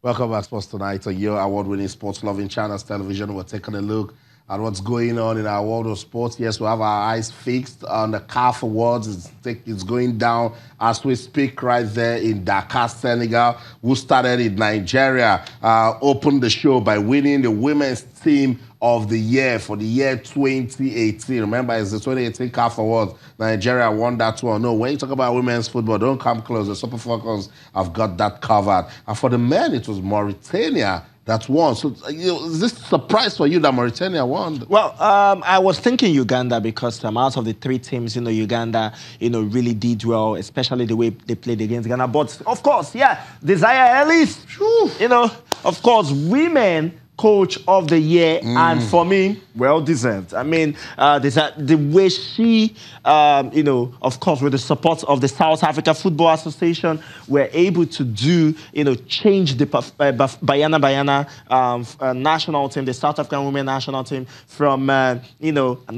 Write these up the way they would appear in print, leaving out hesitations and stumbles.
Welcome back, Sports Tonight, on your award-winning sports-loving channels television. We're taking a look at what's going on in our world of sports. Yes, we have our eyes fixed on the CAF Awards. It's going down as we speak right there in Dakar, Senegal. Who started in Nigeria, opened the show by winning the Women's Team of the Year for the year 2018. Remember, it's the 2018 CAF Awards. Nigeria won that one. No, when you talk about women's football, don't come close. The Super Falcons have got that covered. And for the men, it was Mauritania that won. So, is this a surprise for you that Mauritania won? Well, I was thinking Uganda because out of the three teams, Uganda, really did well, especially the way they played against Ghana. But, of course, yeah, Desire Ellis, of course, women Coach of the Year, and for me, well-deserved. I mean, the way she, of course, with the support of the South Africa Football Association, were able to do, change the Bayana national team, the South African women national team, from, an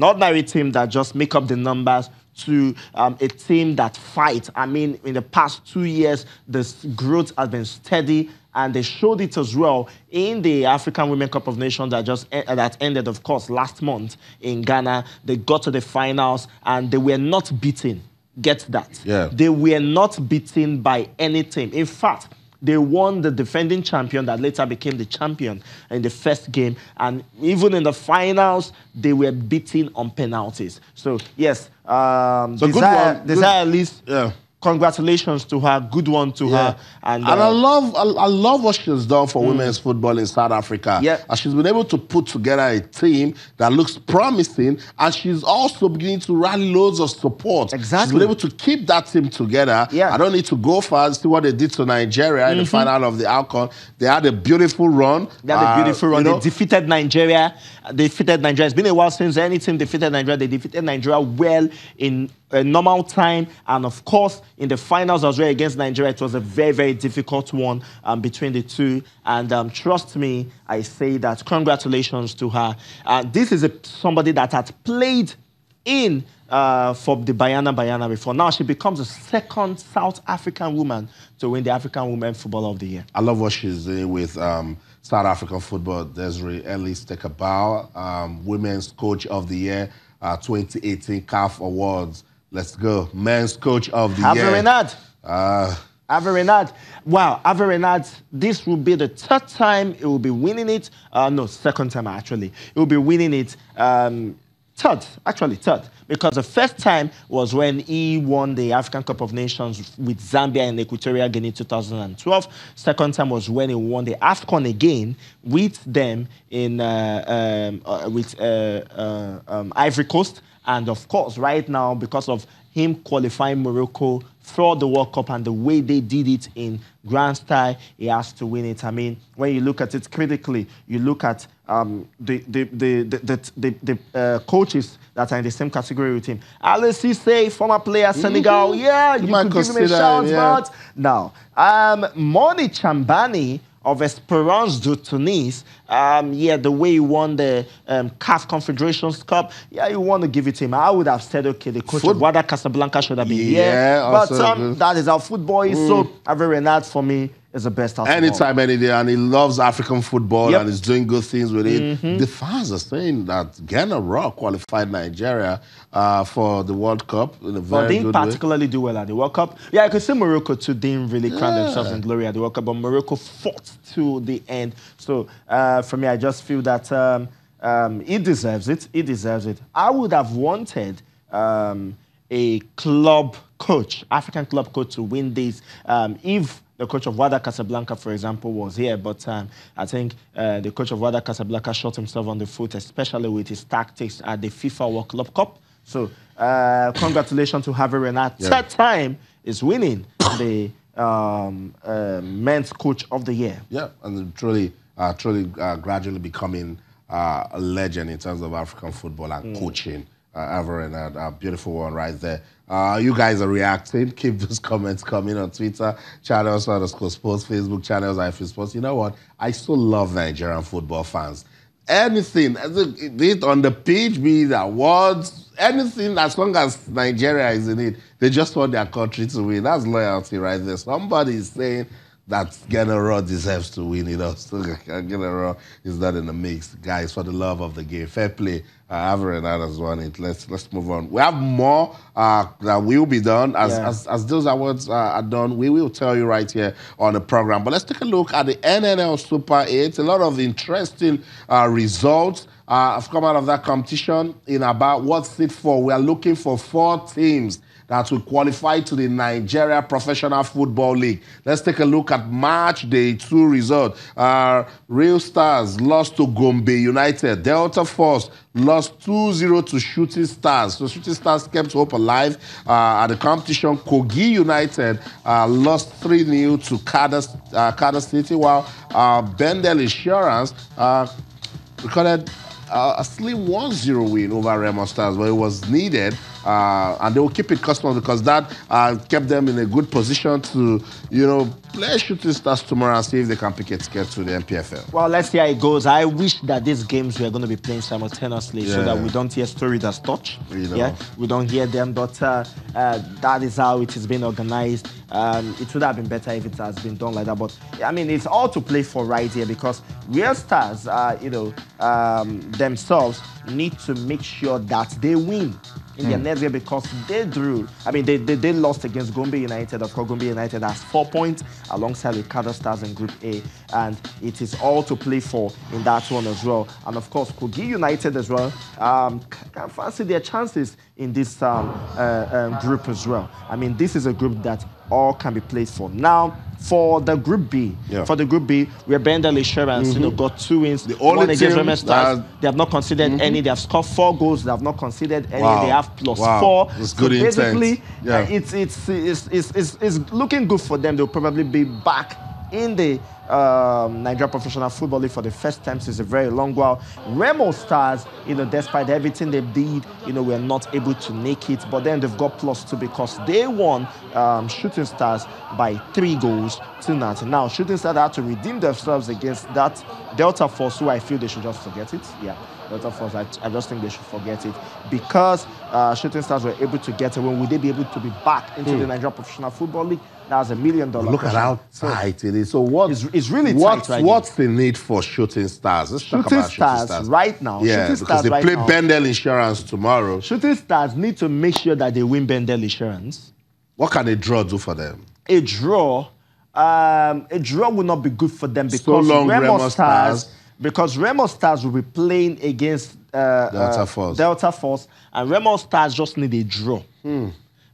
ordinary team that just make up the numbers to a team that fights. I mean, in the past 2 years, the growth has been steady, and they showed it as well in the African Women Cup of Nations that ended, of course, last month in Ghana. They got to the finals, and they were not beaten. Get that? Yeah. They were not beaten by any team. In fact, they won the defending champion that later became the champion in the first game. And even in the finals, they were beaten on penalties. So, yes, Desire at least... Yeah. Congratulations to her. Good one to her. And I love what she's done for women's football in South Africa. Yeah. And she's been able to put together a team that looks promising, and she's also beginning to rally loads of support. Exactly. She's been able to keep that team together. Yeah. I don't need to go far and see what they did to Nigeria in the final of the AFCON. They had a beautiful run. They defeated Nigeria. It's been a while since any team defeated Nigeria. They defeated Nigeria well in a normal time, and of course in the finals as well against Nigeria, it was a very, very difficult one between the two. And trust me, I say that congratulations to her. This is somebody that had played in for the Bayana before. Now she becomes the second South African woman to win the African Women Footballer of the Year. I love what she's doing with South African football. Desiree Ellis take a bow, Women's Coach of the Year, 2018 CAF Awards. Let's go. Men's Coach of the Year. Averenad. Wow, Averenad, this will be the third time it will be winning it. No, second time, actually. It will be winning it. Third. Because the first time was when he won the African Cup of Nations with Zambia and Equatorial Guinea in 2012. Second time was when he won the AFCON again with them in Ivory Coast. And of course, right now, because of him qualifying Morocco for the World Cup and the way they did it in grand style, he has to win it. I mean, when you look at it critically, you look at the coaches that are in the same category with him. Alice Cisse, former player, Senegal. Yeah, you could give him a shout, but now, Moni Chambani of Esperance de Tunis, the way he won the CAF Confederations Cup, you want to give it to him. I would have said, okay, the coach of Wada Casablanca should have been here. But that is how football is. So, Averenad, for me, is the best out of all. Anytime, any day, and he loves African football and is doing good things with it. The fans are saying that Ghana Rock qualified Nigeria for the World Cup in a very didn't good particularly do well at the World Cup. Yeah, I could say Morocco too didn't really crown themselves in glory at the World Cup, but Morocco fought to the end. So for me, I just feel that he deserves it. He deserves it. I would have wanted a club coach, African club coach, to win this if the coach of Wada Casablanca, for example, was here. But I think the coach of Wada Casablanca shot himself on the foot, especially with his tactics at the FIFA World Club Cup. So congratulations to Averenad. Third time is winning the Men's Coach of the Year. Yeah, and truly gradually becoming a legend in terms of African football and coaching. Averenad, a beautiful one right there. You guys are reacting. Keep those comments coming on Twitter, channels _sports, Facebook channels, IFU Sports. You know what? I still love Nigerian football fans. Anything, be it on the pitch, be it awards, anything, as long as Nigeria is in it, they just want their country to win. That's loyalty right there. Somebody is saying that General deserves to win, So General is not in the mix. Guys, for the love of the game, fair play. Avery has won it. Let's move on. We have more that will be done. As those awards are done, we will tell you right here on the program. But let's take a look at the NNL Super 8. A lot of interesting results have come out of that competition. In about what's it for? We are looking for 4 teams that will qualify to the Nigeria Professional Football League. Let's take a look at March Day 2 result. Real Stars lost to Gombe United. Delta Force lost 2-0 to Shooting Stars. So Shooting Stars kept hope alive at the competition. Kogi United lost 3-0 to Kada City, while Bendel Insurance recorded a slim 1-0 win over Remo Stars, but it was needed. And they will keep it custom because that kept them in a good position to, play Shooting Stars tomorrow and see if they can pick a ticket to the MPFL. Well, let's see how it goes. I wish that these games were going to be playing simultaneously so that we don't hear stories that's touch. We don't hear them, but that is how it is being organized. It would have been better if it has been done like that. But I mean, it's all to play for right here because Real Stars, themselves need to make sure that they win in their next game because they drew. I mean, they lost against Gombe United. Of course, Gombe United has 4 points alongside with Kada Stars in Group A, and it is all to play for in that one as well. And of course, Kogi United as well can fancy their chances in this group as well. I mean, this is a group that all can be played for. Now, for the Group B, where Bendel Insurance, got 2 wins. The only one against Remo Stars. They have not conceded any. They have scored 4 goals. They have not conceded any. They have +4. That's good basically, it's looking good for them. They'll probably be back in the Nigeria Professional Football League for the first time since a very long while. Remo Stars, despite everything they did, were not able to make it. But then they've got +2 because they won Shooting Stars by 3 goals to nothing. Now, Shooting Stars had to redeem themselves against that Delta Force, who I feel they should just forget it. Yeah, Delta Force, I just think they should forget it because Shooting Stars were able to get it. When would they be able to be back into the Nigeria Professional Football League? That's $1 million. Look at how tight it is. So it's really tight right what's the need for Shooting Stars? Let's talk about Shooting Stars right now. Yeah, because they play Bendel Insurance tomorrow. Shooting Stars need to make sure that they win Bendel Insurance. What can a draw do for them? A draw will not be good for them because Remo Stars. Because Remo Stars will be playing against Delta Force, and Remo Stars just need a draw.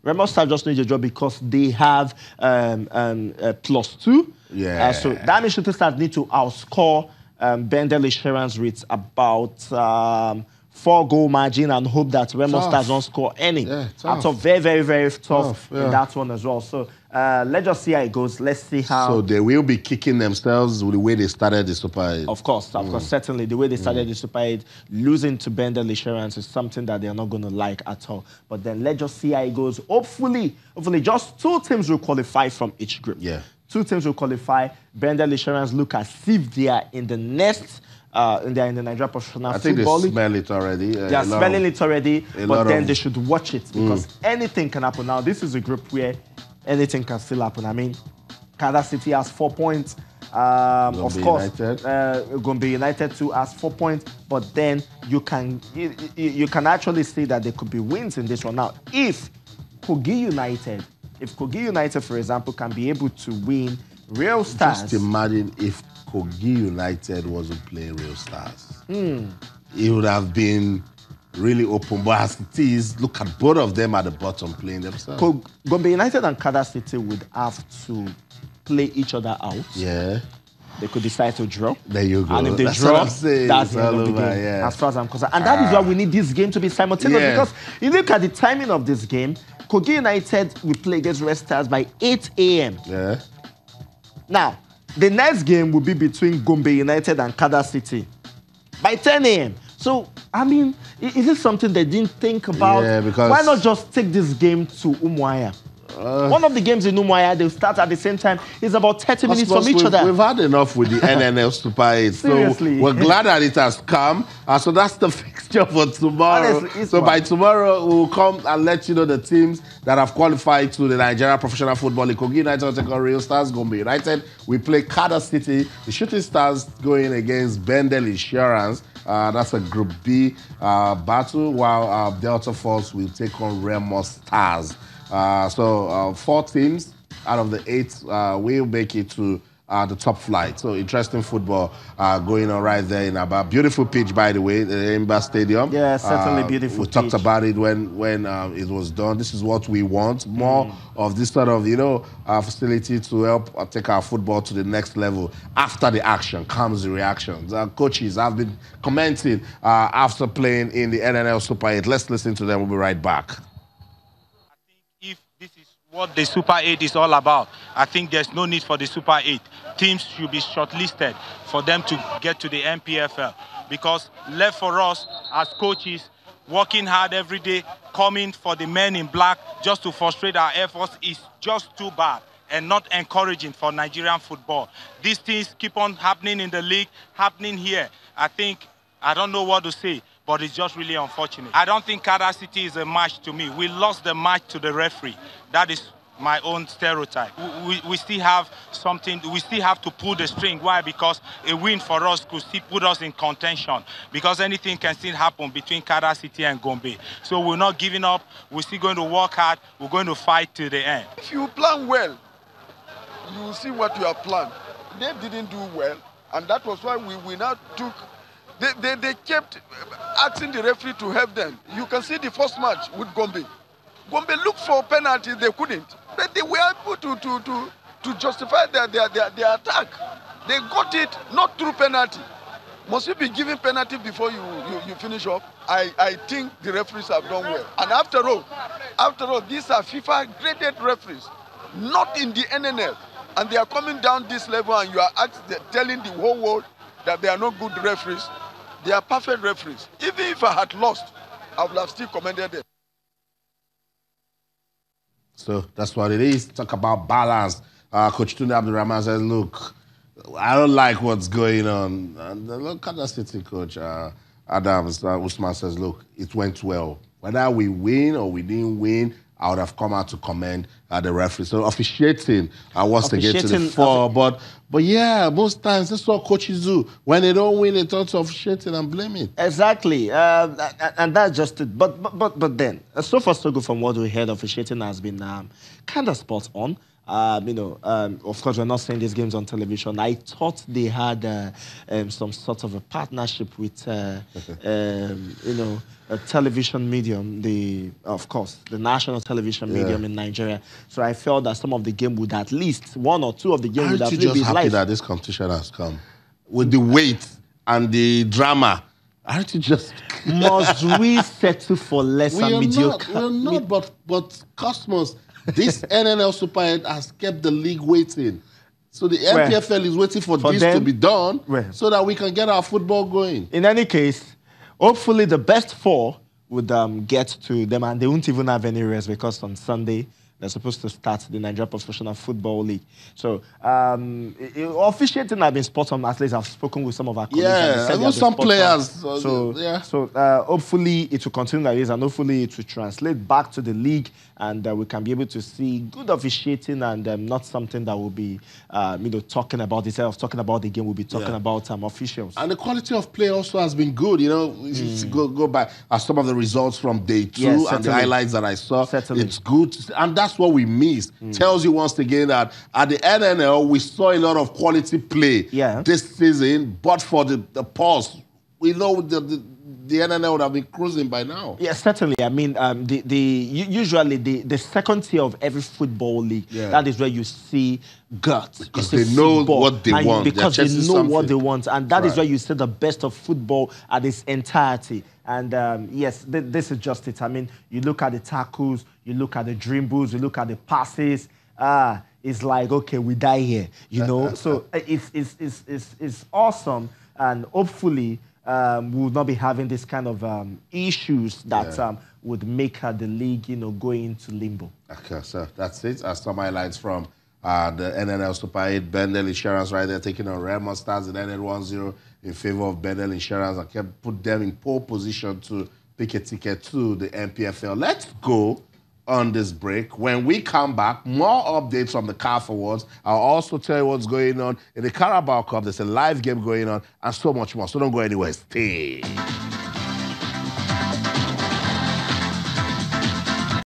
Remo Stars just need a draw because they have +2. Yeah. So that means Shooting Stars need to outscore Bendel Insurance with about 4-goal margin and hope that Remo Stars don't score any. That's very, very, very tough in that one as well. So let's just see how it goes. Let's see how. So they will be kicking themselves with the way they started the Super 8. Of course, certainly. The way they started the Super 8, losing to Bendel Insurance is something that they're not going to like at all. But then let's just see how it goes. Hopefully, just 2 teams will qualify from each group. Yeah. 2 teams will qualify. Bendel Insurance look as if they are in the next. They're in the Nigeria Professional Football League. They smell it already. They are smelling it already, but then they should watch it because anything can happen. Now, this is a group where anything can still happen. I mean, Kada City has 4 points. Of course, Gombe United too has 4 points. But then you can actually see that there could be wins in this one. Now, if Kogi United, for example, can be able to win Real Stars. Just imagine if Kogi United wasn't playing Real Stars. It would have been really open. But as it is, look at both of them at the bottom playing themselves. Gombe United and Kada City would have to play each other out. Yeah. They could decide to draw. There you go. And if they draw, that's the end of the game, as far as I'm concerned. And that is why we need this game to be simultaneous because you look at the timing of this game, Kogi United will play against Red Stars by 8 a.m. Yeah. Now, the next game will be between Gombe United and Kada City by 10 a.m. So, I mean, is this something they didn't think about? Yeah, because... Why not just take this game to Umuahia? One of the games in Umuahia, they'll start at the same time. It's about 30 minutes from each other. We've had enough with the NNL Super 8. Seriously. So we're glad that it has come. So that's the fixture for tomorrow. Honestly, so by tomorrow, we'll come and let you know the teams that have qualified to the Nigeria Professional Football League. Kogi United will take on Real Stars. Gombe United, we play Kada City. The Shooting Stars going against Bendel Insurance. That's a Group B battle, while Delta Force will take on Remo Stars. So 4 teams out of the 8 will make it to the top flight. So interesting football going on right there in Aba. Beautiful pitch, by the way, the Emba Stadium. Yeah, certainly beautiful. We talked about it when it was done. This is what we want. More of this sort of, facility to help take our football to the next level. After the action comes the reactions. Coaches have been commenting after playing in the NNL Super 8. Let's listen to them. We'll be right back. What the Super 8 is all about. I think there's no need for the Super 8. Teams should be shortlisted for them to get to the NPFL, because left for us as coaches, working hard every day, coming for the men in black just to frustrate our efforts is just too bad and not encouraging for Nigerian football. These things keep on happening in the league, happening here. I don't know what to say, but it's just really unfortunate. I don't think Kada City is a match to me. We lost the match to the referee. That is my own stereotype. We still have something, we still have to pull the string. Why? Because a win for us could still put us in contention, because anything can still happen between Kada City and Gombe. So we're not giving up. We're still going to work hard. We're going to fight to the end. If you plan well, you will see what you have planned. They didn't do well, and that was why we now took. They kept asking the referee to help them. You can see the first match with Gombe. Gombe looked for penalty, they couldn't. But they were able to justify their attack. They got it not through penalty. Must you be given penalty before you finish up? I think the referees have done well. And after all, these are FIFA graded referees, not in the NNL. And they are coming down this level, and you are telling the whole world that they are not good referees. They are perfect referees. Even if I had lost, I would have still commended them. So that's what it is. Talk about balance. Coach Tunde Abdulrahman says, look, I don't like what's going on. And look at the City coach, Adams Usman says, look, it went well. Whether we win or we didn't win, I would have come out to commend the referee. So officiating was to get to the fore. But yeah, most times that's what coaches do. When they don't win, they turn to officiating and blame it. Exactly. And that's just it. But then, so far so good from what we heard, officiating has been kind of spot on. Of course, we're not seeing these games on television. I thought they had some sort of a partnership with, a television medium, of course, the national television medium in Nigeria. So I felt that some of the game would at least, 1 or 2 of the game would have been live. Aren't you just happy that this competition has come? With the weight and the drama, aren't you just... Must we settle for less and mediocre? We're not, but Cosmos... This NNL Super 8 has kept the league waiting. So the NPFL is waiting for this to be done so that we can get our football going. In any case, hopefully the best 4 would get to them, and they won't even have any rest, because on Sunday they're supposed to start the Nigeria Professional Football League. So officiating have been spot on. At least I've spoken with some of our colleagues. Yeah, and some players. So hopefully it will continue like this, and hopefully it will translate back to the league, and we can be able to see good officiating, and not something that will be, talking about instead of talking about the game, we'll be talking about officials. And the quality of play also has been good. Go by some of the results from day 2 and the highlights that I saw. Certainly. It's good, and that's what we missed. Tells you once again that at the NNL we saw a lot of quality play this season, but for the pause, we know the NNL would have been cruising by now. Yeah, certainly. I mean, usually the second tier of every football league, that is where you see guts. Because they know what they want. Because they know what they want. And that is where you see the best of football at its entirety. And yes, this is just it. I mean, you look at the tackles, you look at the dribbles, you look at the passes. It's like, okay, we die here, So it's awesome. And hopefully, we would not be having this kind of issues that would make the league, go into limbo. Okay, so that's it. As some highlights from the NNL Super 8, Bendel Insurance right there, taking on Raymond Stars in NNL 1-0 in favor of Bendel Insurance and kept put them in pole position to pick a ticket to the NPFL. Let's go on this break. When we come back, more updates from the CAF Awards. I'll also tell you what's going on in the Carabao Cup. There's a live game going on and so much more. So don't go anywhere. Stay.